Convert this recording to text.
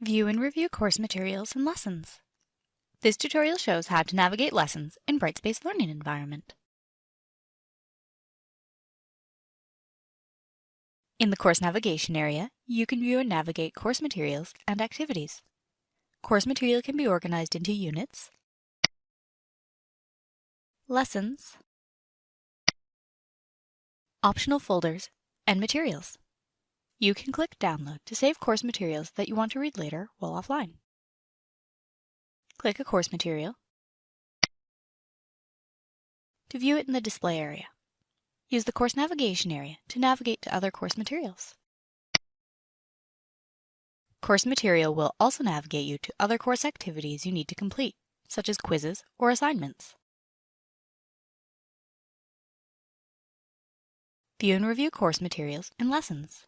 View and review course materials and lessons. This tutorial shows how to navigate lessons in Brightspace Learning Environment. In the Course Navigation area, you can view and navigate course materials and activities. Course material can be organized into units, lessons, optional folders, and materials. You can click Download to save course materials that you want to read later while offline. Click a course material to view it in the display area. Use the Course Navigation area to navigate to other course materials. Course material will also navigate you to other course activities you need to complete, such as quizzes or assignments. View and review course materials and lessons.